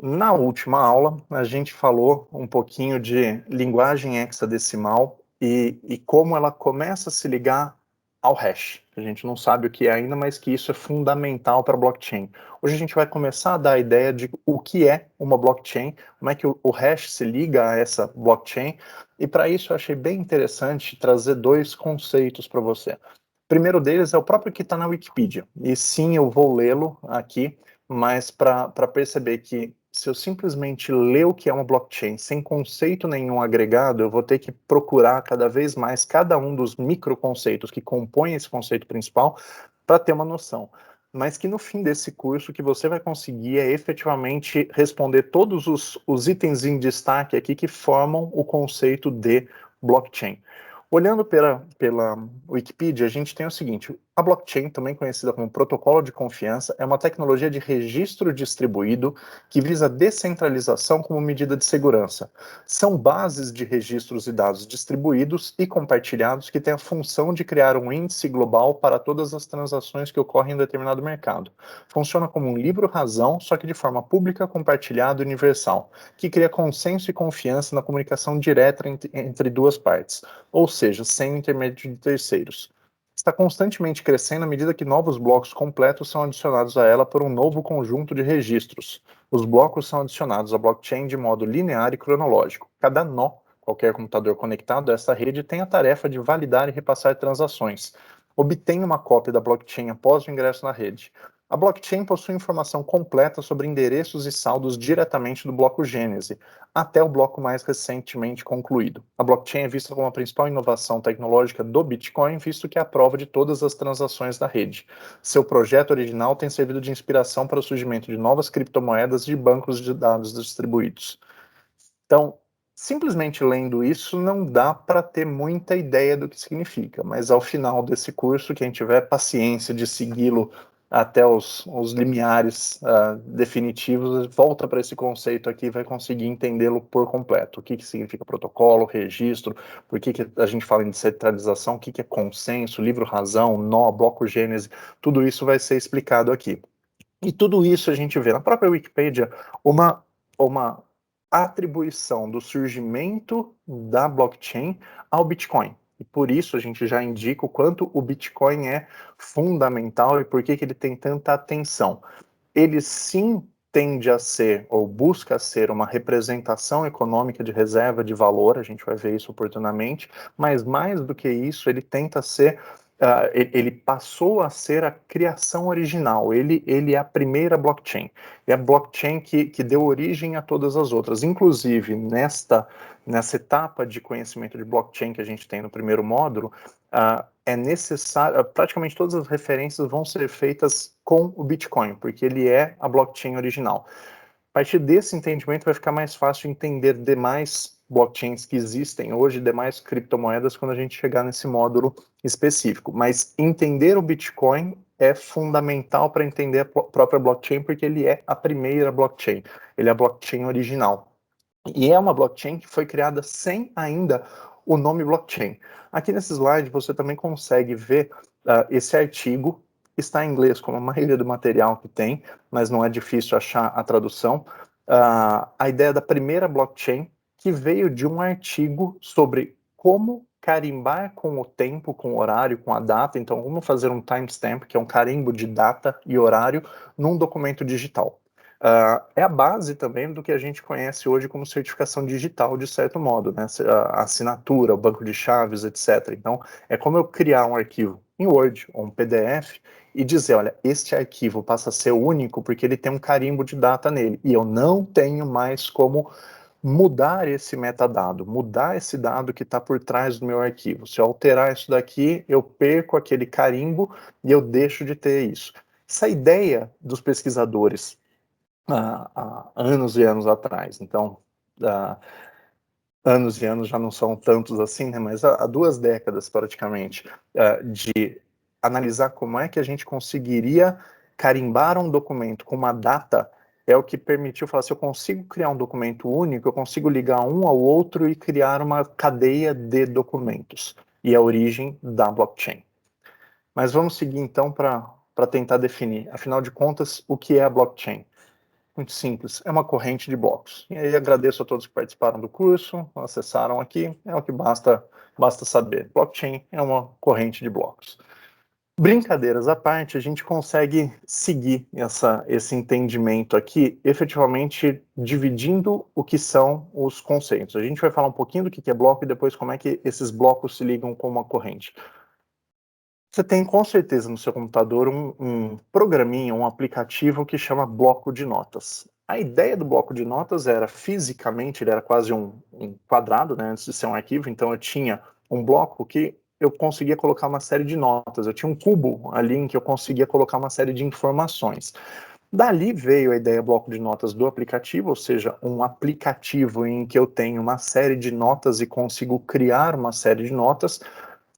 Na última aula, a gente falou um pouquinho de linguagem hexadecimal e como ela começa a se ligar ao hash. A gente não sabe o que é ainda, mas que isso é fundamental para a blockchain. Hoje a gente vai começar a dar a ideia de o que é uma blockchain, como é que o hash se liga a essa blockchain, e para isso eu achei bem interessante trazer dois conceitos para você. O primeiro deles é o próprio que está na Wikipedia, e sim, eu vou lê-lo aqui, mas para perceber que se eu simplesmente ler o que é uma blockchain sem conceito nenhum agregado, eu vou ter que procurar cada vez mais cada um dos microconceitos que compõem esse conceito principal para ter uma noção. Mas que no fim desse curso, o que você vai conseguir é efetivamente responder todos os itens em destaque aqui que formam o conceito de blockchain. Olhando pela Wikipedia, a gente tem o seguinte: a blockchain, também conhecida como protocolo de confiança, é uma tecnologia de registro distribuído que visa descentralização como medida de segurança. São bases de registros e dados distribuídos e compartilhados que têm a função de criar um índice global para todas as transações que ocorrem em determinado mercado. Funciona como um livro-razão, só que de forma pública, compartilhada e universal, que cria consenso e confiança na comunicação direta entre duas partes, ou seja, sem intermédio de terceiros. Está constantemente crescendo à medida que novos blocos completos são adicionados a ela por um novo conjunto de registros. Os blocos são adicionados à blockchain de modo linear e cronológico. Cada nó, qualquer computador conectado a essa rede, tem a tarefa de validar e repassar transações. Obtenha uma cópia da blockchain após o ingresso na rede. A blockchain possui informação completa sobre endereços e saldos diretamente do bloco Gênese, até o bloco mais recentemente concluído. A blockchain é vista como a principal inovação tecnológica do Bitcoin, visto que é a prova de todas as transações da rede. Seu projeto original tem servido de inspiração para o surgimento de novas criptomoedas e de bancos de dados distribuídos. Então, simplesmente lendo isso não dá para ter muita ideia do que significa, mas ao final desse curso, quem tiver paciência de segui-lo até os limiares definitivos, volta para esse conceito aqui e vai conseguir entendê-lo por completo. O que significa protocolo, registro, por que a gente fala em descentralização, o que é consenso, livro-razão, nó, bloco gênese, tudo isso vai ser explicado aqui. E tudo isso a gente vê na própria Wikipedia uma atribuição do surgimento da blockchain ao Bitcoin. E por isso a gente já indica o quanto o Bitcoin é fundamental e por que ele tem tanta atenção. Ele sim tende a ser, ou busca ser, uma representação econômica de reserva de valor, a gente vai ver isso oportunamente, mas mais do que isso, ele tenta ser, ele passou a ser a criação original, ele é a primeira blockchain, é a blockchain que deu origem a todas as outras, inclusive nessa etapa de conhecimento de blockchain que a gente tem no primeiro módulo, é necessário, praticamente todas as referências vão ser feitas com o Bitcoin, porque ele é a blockchain original. A partir desse entendimento vai ficar mais fácil entender demais blockchains que existem hoje, demais criptomoedas, quando a gente chegar nesse módulo específico. Mas entender o Bitcoin é fundamental para entender a própria blockchain, porque ele é a primeira blockchain, ele é a blockchain original. E é uma blockchain que foi criada sem ainda o nome blockchain. Aqui nesse slide você também consegue ver esse artigo, está em inglês como a maioria do material que tem, mas não é difícil achar a tradução. A ideia da primeira blockchain que veio de um artigo sobre como carimbar com o tempo, com o horário, com a data. Então, vamos fazer um timestamp, que é um carimbo de data e horário, num documento digital. É a base também do que a gente conhece hoje como certificação digital, de certo modo, né? A assinatura, o banco de chaves, etc. Então, é como eu criar um arquivo em Word ou um PDF e dizer, olha, este arquivo passa a ser único porque ele tem um carimbo de data nele, e eu não tenho mais como mudar esse metadado, mudar esse dado que está por trás do meu arquivo. Se eu alterar isso daqui, eu perco aquele carimbo e eu deixo de ter isso. Essa ideia dos pesquisadores há anos e anos atrás. Então, anos e anos já não são tantos assim, né? Mas há 2 décadas praticamente, de analisar como é que a gente conseguiria carimbar um documento com uma data é o que permitiu falar, se eu consigo criar um documento único, eu consigo ligar um ao outro e criar uma cadeia de documentos. E a origem da blockchain. Mas vamos seguir então para tentar definir, afinal de contas, o que é a blockchain. Muito simples, é uma corrente de blocos. E aí agradeço a todos que participaram do curso, acessaram aqui, é o que basta saber. Blockchain é uma corrente de blocos. Brincadeiras à parte, a gente consegue seguir esse entendimento aqui, efetivamente dividindo o que são os conceitos. A gente vai falar um pouquinho do que é bloco e depois como é que esses blocos se ligam com uma corrente. Você tem com certeza no seu computador um programinha, um aplicativo que chama bloco de notas. A ideia do bloco de notas era, fisicamente, ele era quase um quadrado, né, antes de ser um arquivo, então eu tinha um bloco que eu conseguia colocar uma série de notas, eu tinha um cubo ali em que eu conseguia colocar uma série de informações. Dali veio a ideia bloco de notas do aplicativo, ou seja, um aplicativo em que eu tenho uma série de notas e consigo criar uma série de notas.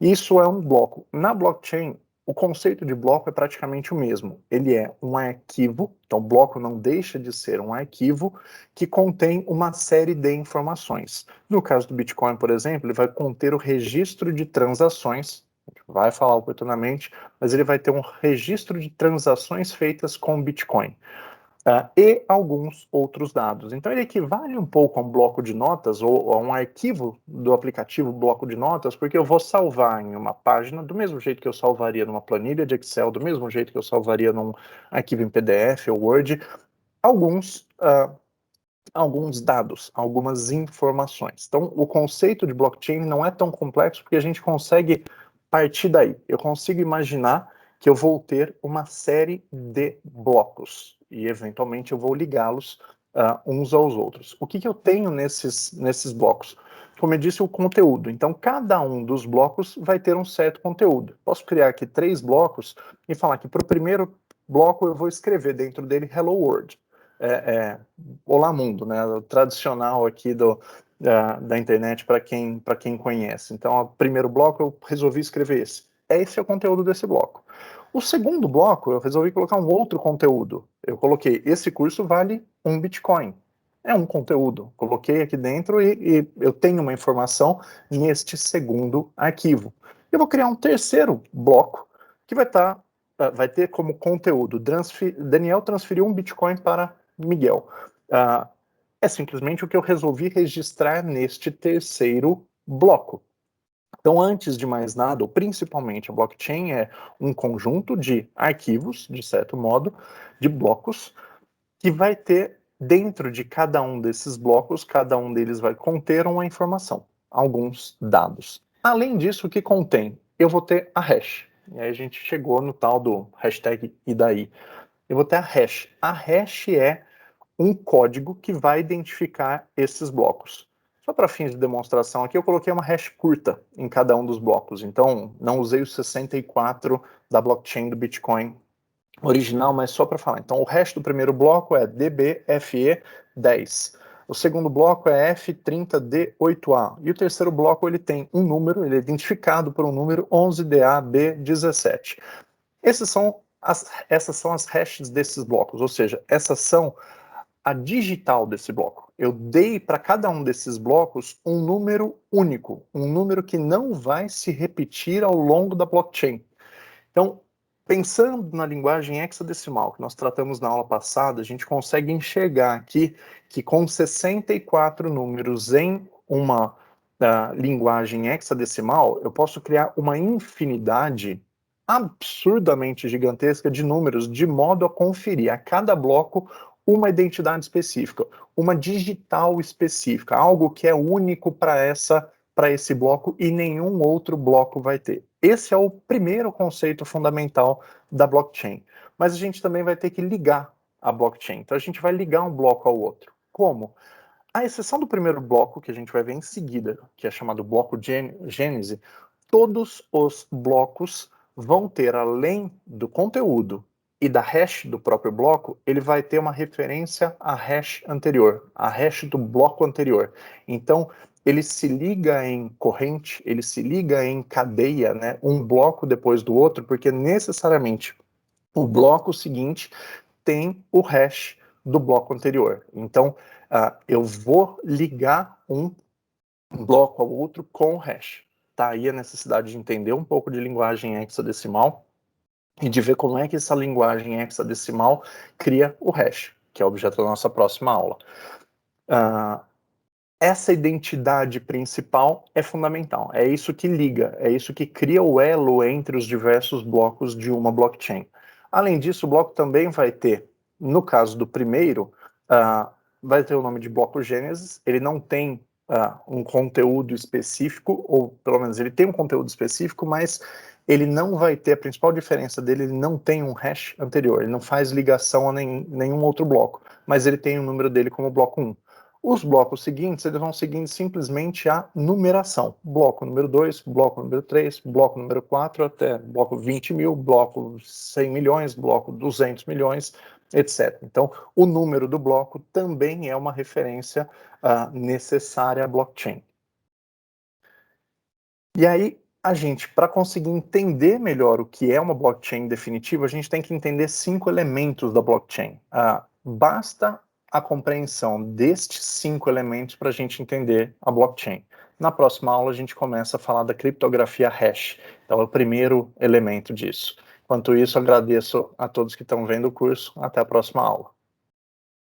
Isso é um bloco. Na blockchain, o conceito de bloco é praticamente o mesmo. Ele é um arquivo, então o bloco não deixa de ser um arquivo que contém uma série de informações. No caso do Bitcoin, por exemplo, ele vai conter o registro de transações, a gente vai falar oportunamente, mas ele vai ter um registro de transações feitas com Bitcoin. E alguns outros dados. Então ele equivale um pouco a um bloco de notas ou a um arquivo do aplicativo bloco de notas, porque eu vou salvar em uma página do mesmo jeito que eu salvaria numa planilha de Excel, do mesmo jeito que eu salvaria num arquivo em PDF ou Word, alguns dados, algumas informações. Então o conceito de blockchain não é tão complexo porque a gente consegue partir daí. Eu consigo imaginar que eu vou ter uma série de blocos e, eventualmente, eu vou ligá-los uns aos outros. O que eu tenho nesses blocos? Como eu disse, o conteúdo. Então, cada um dos blocos vai ter um certo conteúdo. Posso criar aqui 3 blocos e falar que para o primeiro bloco eu vou escrever dentro dele Hello World. Olá Mundo, né? O tradicional aqui da internet para quem conhece. Então, o primeiro bloco eu resolvi escrever esse. Esse é o conteúdo desse bloco. O segundo bloco, eu resolvi colocar um outro conteúdo. Eu coloquei, esse curso vale 1 Bitcoin. É um conteúdo. Coloquei aqui dentro e eu tenho uma informação neste segundo arquivo. Eu vou criar um terceiro bloco que vai ter como conteúdo Daniel transferiu 1 Bitcoin para Miguel. É simplesmente o que eu resolvi registrar neste terceiro bloco. Então, antes de mais nada, ou principalmente, a blockchain é um conjunto de arquivos, de certo modo, de blocos, que vai ter dentro de cada um desses blocos, cada um deles vai conter uma informação, alguns dados. Além disso, o que contém? Eu vou ter a hash. E aí a gente chegou no tal do hashtag e daí. Eu vou ter a hash. A hash é um código que vai identificar esses blocos. Só para fins de demonstração aqui, eu coloquei uma hash curta em cada um dos blocos. Então, não usei os 64 da blockchain do Bitcoin original, mas só para falar. Então, o hash do primeiro bloco é DBFE10. O segundo bloco é F30D8A. E o terceiro bloco ele tem um número, ele é identificado por um número 11DAB17. Essas são as hashes desses blocos, ou seja, essas são a digital desse bloco. Eu dei para cada um desses blocos um número único, um número que não vai se repetir ao longo da blockchain. Então, pensando na linguagem hexadecimal que nós tratamos na aula passada, a gente consegue enxergar aqui que com 64 números em uma linguagem hexadecimal, eu posso criar uma infinidade absurdamente gigantesca de números, de modo a conferir a cada bloco uma identidade específica, uma digital específica, algo que é único para esse bloco e nenhum outro bloco vai ter. Esse é o primeiro conceito fundamental da blockchain. Mas a gente também vai ter que ligar a blockchain. Então a gente vai ligar um bloco ao outro. Como? À exceção do primeiro bloco, que a gente vai ver em seguida, que é chamado bloco gênese, todos os blocos vão ter, além do conteúdo e da hash do próprio bloco, ele vai ter uma referência à hash anterior, à hash do bloco anterior. Então, ele se liga em corrente, ele se liga em cadeia, né, um bloco depois do outro, porque necessariamente o bloco seguinte tem o hash do bloco anterior. Então, eu vou ligar um bloco ao outro com o hash. Tá aí a necessidade de entender um pouco de linguagem hexadecimal e de ver como é que essa linguagem hexadecimal cria o hash. que é o objeto da nossa próxima aula. Essa identidade principal é fundamental, é isso que liga, é isso que cria o elo entre os diversos blocos de uma blockchain. Além disso, o bloco também vai ter, no caso do primeiro, vai ter o nome de bloco Gênesis, ele não tem um conteúdo específico, ou pelo menos ele tem um conteúdo específico, mas ele não vai ter, a principal diferença dele, ele não tem um hash anterior, ele não faz ligação a nenhum outro bloco, mas ele tem o número dele como bloco 1. Os blocos seguintes, eles vão seguindo simplesmente a numeração. Bloco número 2, bloco número 3, bloco número 4, até bloco 20 mil, bloco 100 milhões, bloco 200 milhões, etc. Então, o número do bloco também é uma referência necessária à blockchain. E aí, a gente, para conseguir entender melhor o que é uma blockchain definitiva, a gente tem que entender 5 elementos da blockchain. Basta a compreensão destes 5 elementos para a gente entender a blockchain. Na próxima aula, a gente começa a falar da criptografia hash. Então, é o primeiro elemento disso. Enquanto isso, agradeço a todos que estão vendo o curso. Até a próxima aula.